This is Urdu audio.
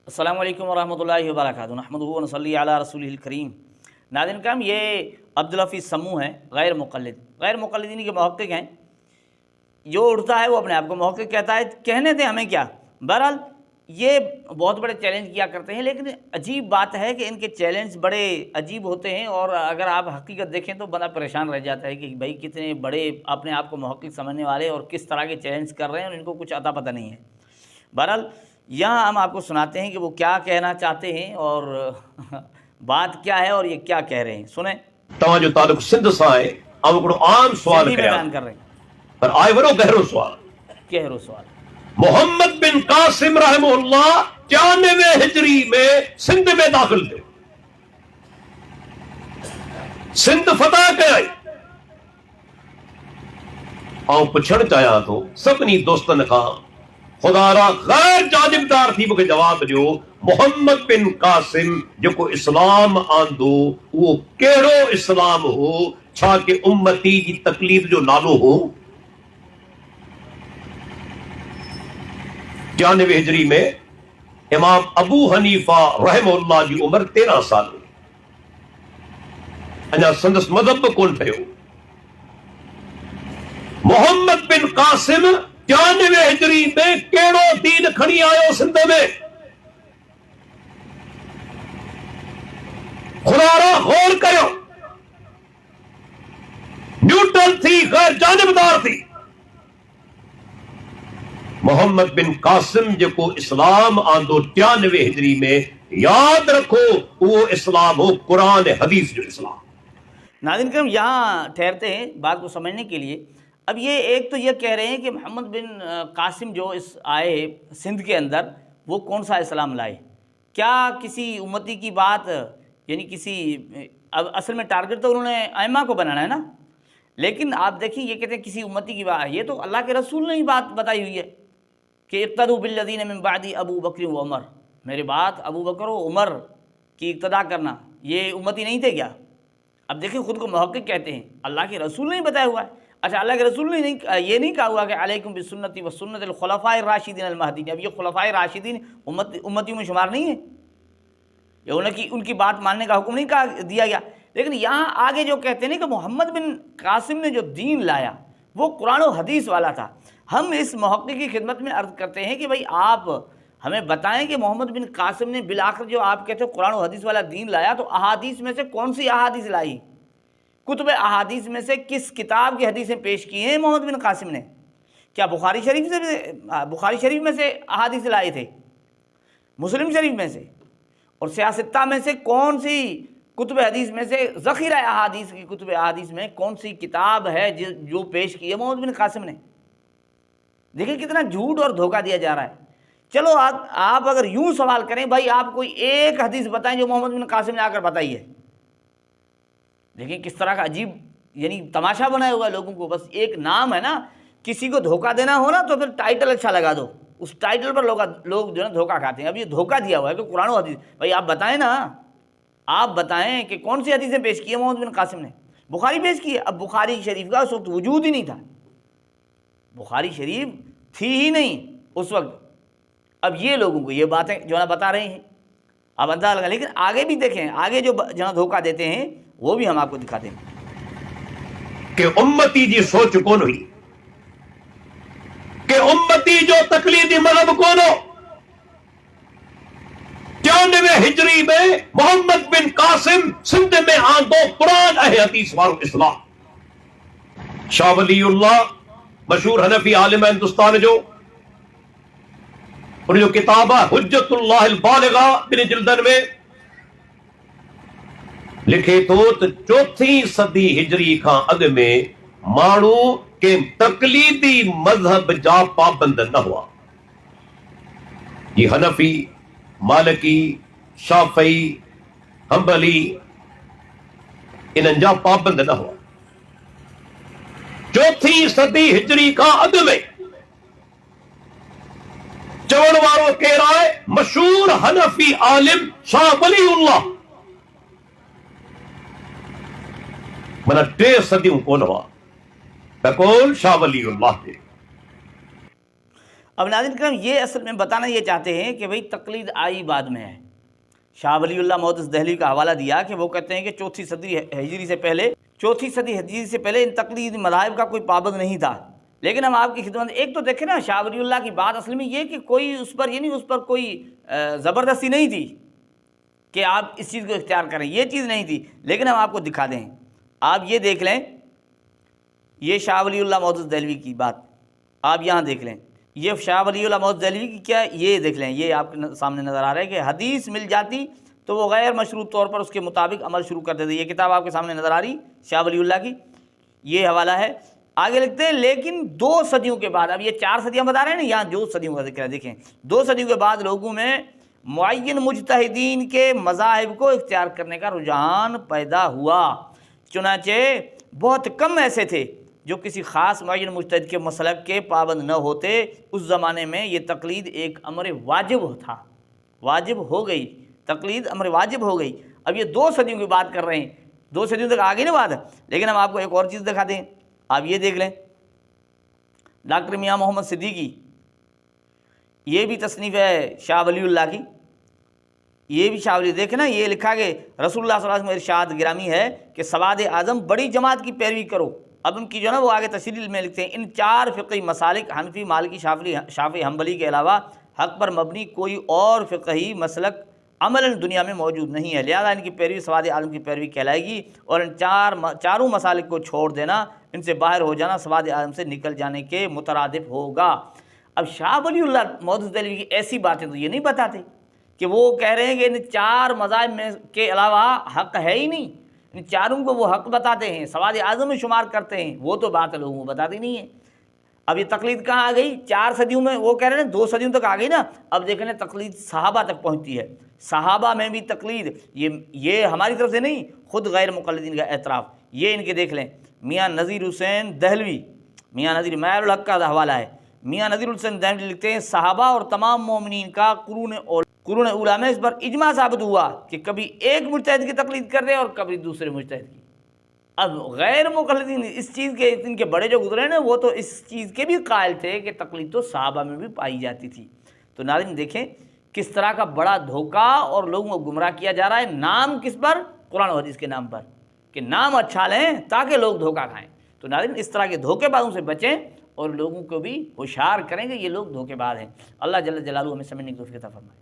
السلام علیکم ورحمۃ اللہ وبرکاتہ نحمدہ و نصلی علی رسولہ الکریم۔ ناظرین کرام، یہ عبدالحفیظ سمو ہیں، غیر مقلدین کے محقق ہیں۔ جو اڑتا ہے وہ اپنے آپ کو محقق کہتا ہے، کہنے دیں ہمیں کیا۔ بہرحال یہ بہت بڑے چیلنج کیا کرتے ہیں، لیکن عجیب بات ہے کہ ان کے چیلنج بڑے عجیب ہوتے ہیں، اور اگر آپ حقیقت دیکھیں تو بندہ پریشان رہ جاتا ہے کہ بھائی کتنے بڑے اپنے آپ کو محقق سمجھنے والے اور کس طرح کے چیلنج کر رہے ہیں، اور ان کو کچھ عطا پتہ نہیں ہے۔ بہرحال یہاں ہم آپ کو سناتے ہیں کہ وہ کیا کہنا چاہتے ہیں اور بات کیا ہے اور یہ کیا کہہ رہے ہیں، سنیں۔ توجہ تعلق سندھ سے ہے، ہم کو عام سوال سندھی میں کریں بیان کر رہے ہیں، پر آئے وڑو گہرو سوال۔ گہرو سوال۔ محمد بن قاسم رحمہ اللہ 94 ہجری میں سندھ میں داخل تھے، سندھ فتح کرائی۔ آؤں پچھڑ چاہیا تو سبنی دوستن کا خدا را غیر جانبدار تھی مجھے جواب دیو، محمد بن قاسم جو کو اسلام آندو وہ کیڑو اسلام ہو، چھا کہ امتی جی تقلید جو نالو ہو۔ 94 ہجری میں امام ابو حنیفہ رحمہ اللہ جی عمر 13 سال ہوئی، انا سندس مذہب کون ٹھیو۔ محمد بن قاسم 94 ہجری میں کیڑو دین کھڑی آیو سندھ میں، خدا را غور کریو، نیوٹرل تھی، غیر جانبدار تھی۔ محمد بن قاسم جو کو اسلام آندو 93 ہجری میں، یاد رکھو وہ اسلام ہو قرآن حدیث جو اسلام۔ ناظرین کرام، یہاں ٹھہرتے ہیں بات کو سمجھنے کے لیے۔ اب یہ ایک تو یہ کہہ رہے ہیں کہ محمد بن قاسم جو آئے سندھ کے اندر، وہ کون سا اسلام لائے؟ کیا کسی امتی کی بات، یعنی کسی، اب اصل میں ٹارگٹ تو انہوں نے ائمہ کو بنانا ہے نا، لیکن آپ دیکھیں یہ کہتے ہیں کسی امتی کی بات، یہ تو اللہ کے رسول نے ہی بات بتائی ہوئی ہے کہ اقتدوا بالذین من بعدی ابو بکر و عمر، میرے بات ابو بکر و عمر کی اقتدا کرنا، یہ امتی نہیں تھے کیا؟ اب دیکھیں خود کو محقق کہتے ہیں، اللہ کے رسول نے ہی بتایا ہوا ہے۔ اچھا، اللہ کے رسول نے یہ نہیں کہا ہوا کہ علیکم بسنتی و سنت الخلفاء الراشدین المہدیین، اب یہ خلفاء راشدین امتیوں میں شمار نہیں ہے، یا ان کی بات ماننے کا حکم نہیں دیا گیا۔ لیکن یہاں آگے جو کہتے ہیں کہ محمد بن قاسم نے جو دین لایا وہ قرآن و حدیث والا تھا۔ ہم اس محقق کی خدمت میں عرض کرتے ہیں کہ بھائی آپ ہمیں بتائیں کہ محمد بن قاسم نے بالآخر جو آپ کہتے ہیں قرآن و حدیث والا دین لایا، تو احادیث میں سے کون سی احادیث لائی؟ کتب احادیث میں سے کس کتاب کی حدیثیں پیش کی ہیں محمد بن قاسم نے؟ کیا بخاری شریف میں سے احادیث لائے تھے؟ مسلم شریف میں سے؟ اور سیاستہ میں سے کون سی کتب حدیث میں سے، ذخیرہ احادیث کی کتب احادیث میں کون سی کتاب ہے جو پیش کی ہے محمد بن قاسم نے؟ دیکھیں کتنا جھوٹ اور دھوکہ دیا جا رہا ہے۔ چلو آپ اگر یوں سوال کریں، بھائی آپ کوئی ایک حدیث بتائیں جو محمد بن قاسم نے آ کر بتائی ہے۔ دیکھیں کس طرح کا عجیب، یعنی تماشا بنایا ہوا ہے لوگوں کو، بس ایک نام ہے نا، کسی کو دھوکہ دینا ہو نا تو پھر ٹائٹل اچھا لگا دو، اس ٹائٹل پر لوگ جو ہے دھوکہ کھاتے ہیں۔ اب یہ دھوکہ دیا ہوا ہے کہ قرآن و حدیث، بھائی آپ بتائیں نا، آپ بتائیں کہ کون سی حدیثیں پیش کی ہے محمد بن قاسم نے؟ بخاری پیش کی ہے۔ اب بخاری شریف کا اس وقت وجود ہی نہیں تھا، بخاری شریف تھی ہی نہیں اس وقت۔ اب یہ لوگوں کو یہ باتیں جو ہے بتا رہے ہیں، اب اندازہ لگا۔ لیکن آگے بھی دیکھیں، آگے جو دھوکہ دیتے ہیں وہ بھی ہم آپ کو دکھاتے ہیں کہ امتی جی سوچ کون ہوئی، کہ امتی جو تقلیدی مذہب کون ہو۔ 94 ہجری میں محمد بن قاسم سندھ میں آندو قرآن حدیث وارو اسلام۔ شاہ ولی اللہ مشہور حنفی عالم ہندوستان جو، ان جو کتاب ہے حجت اللہ البالغہ بن جلدن میں لکھے تو 4 صدی ہجری کا اگ میں مانو کے تقلیدی مذہب جا پابند نہ ہوا۔ یہ حنفی، مالکی، شافعی، حنبلی انہن جا پابند نہ ہوا۔ 4 صدی ہجری کا اگ میں چون وارو کہہ رہا ہے مشہور حنفی عالم شاہ ولی اللہ، منا 3 صدیوں کون ہوا، کون شاہ ولی اللہ تھے۔ اب ناظرین کرام یہ اصل میں بتانا یہ چاہتے ہیں کہ بھئی تقلید آئی بعد میں ہے۔ شاہ ولی اللہ محدث دہلوی کا حوالہ دیا کہ وہ کہتے ہیں کہ چوتھی صدی ہجری سے پہلے ان تقلیدی مذاہب کا کوئی پابند نہیں تھا۔ لیکن ہم آپ کی خدمت ایک تو دیکھیں نا، شاہ ولی اللہ کی بات اصل میں یہ کہ کوئی اس پر اس پر کوئی زبردستی نہیں تھی کہ آپ اس چیز کو اختیار کریں، یہ چیز نہیں تھی۔ لیکن ہم آپ کو دکھا دیں، آپ یہ دیکھ لیں، یہ شاہ ولی اللہ محدث دہلوی کی بات آپ یہاں دیکھ لیں، یہ شاہ ولی اللہ محدث دہلوی کی کیا، یہ دیکھ لیں، یہ آپ کے سامنے نظر آ رہا ہے کہ حدیث مل جاتی تو وہ غیر مشروط طور پر اس کے مطابق عمل شروع کر دیتے۔ یہ کتاب آپ کے سامنے نظر آ رہی شاہ ولی اللہ کی، یہ حوالہ ہے۔ آگے لکھتے ہیں لیکن 2 صدیوں کے بعد، اب یہ 4 صدیاں بتا رہے ہیں نا، یہاں جو صدیوں کا ذکر ہے دیکھیں، 2 صدیوں کے بعد لوگوں میں معین مجتہدین کے مذاہب کو اختیار کرنے کا رجحان پیدا ہوا۔ چنانچہ بہت کم ایسے تھے جو کسی خاص معین مجتہد کے مسلک کے پابند نہ ہوتے۔ اس زمانے میں یہ تقلید ایک امر واجب تھا، واجب ہو گئی، تقلید امر واجب ہو گئی۔ اب یہ 2 صدیوں کی بات کر رہے ہیں، 2 صدیوں تک آگے نا بات ہے۔ لیکن ہم آپ کو ایک اور چیز دکھا دیں، آپ یہ دیکھ لیں، ڈاکٹر میاں محمد صدیقی، یہ بھی تصنیف ہے شاہ ولی اللہ کی، یہ بھی شاہ ولی، دیکھیں نا، یہ لکھا کہ رسول اللہ صلی اللہ علیہ وسلم ارشاد گرامی ہے کہ سواد اعظم بڑی جماعت کی پیروی کرو۔ اب ان کی جو ہے نا وہ آگے تشریح میں لکھتے ہیں، ان 4 فقہی مسالک حنفی، مالکی، شافعی، حنبلی کے علاوہ حق پر مبنی کوئی اور فقہی مسلک عملاً دنیا میں موجود نہیں ہے، لہذا ان کی پیروی سواد اعظم کی پیروی کہلائے گی، اور ان چاروں مسالک کو چھوڑ دینا، ان سے باہر ہو جانا سواد اعظم سے نکل جانے کے مترادف ہوگا۔ اب شاہ ولی اللہ محدث دہلوی کی ایسی باتیں تو یہ نہیں بتاتے کہ وہ کہہ رہے ہیں کہ ان 4 مذاہب میں کے علاوہ حق ہے ہی نہیں، ان 4 کو وہ حق بتاتے ہیں، سواد اعظم میں شمار کرتے ہیں، وہ تو بات لوگوں کو بتاتی نہیں ہے۔ اب یہ تقلید کہاں آ گئی؟ 4 صدیوں میں، وہ کہہ رہے ہیں 2 صدیوں تک آ گئی نا۔ اب دیکھیں تقلید صحابہ تک پہنچتی ہے، صحابہ میں بھی تقلید، یہ ہماری طرف سے نہیں، خود غیر مقلدین کا اعتراف۔ یہ ان کے دیکھ لیں، میاں نذیر حسین دہلوی، میاں نذیر معیار الحق کا حوالہ ہے، میاں نذیر حسین دہلوی لکھتے ہیں صحابہ اور تمام مومنین کا قرون اولیٰ میں اس پر اجماع ثابت ہوا کہ کبھی ایک مجتہد کی تقلید کر رہے اور کبھی دوسرے مجتہد کی۔ اب غیر مقلدین اس چیز کے، ان کے بڑے جو گزرے نا، وہ تو اس چیز کے بھی قائل تھے کہ تقلید تو صحابہ میں بھی پائی جاتی تھی۔ تو ناظرین دیکھیں کس طرح کا بڑا دھوکہ اور لوگوں کو گمراہ کیا جا رہا ہے، نام کس پر؟ قرآن و حدیث کے نام پر، کہ نام اچھا لیں تاکہ لوگ دھوکہ کھائیں۔ تو ناظرین اس طرح کے دھوکے بازوں سے بچیں اور لوگوں کو بھی ہوشیار کریں کہ یہ لوگ دھوکے باز ہیں۔ اللہ جل جلالہ ہمیں سمجھنے کی توفیق عطا فرمائے۔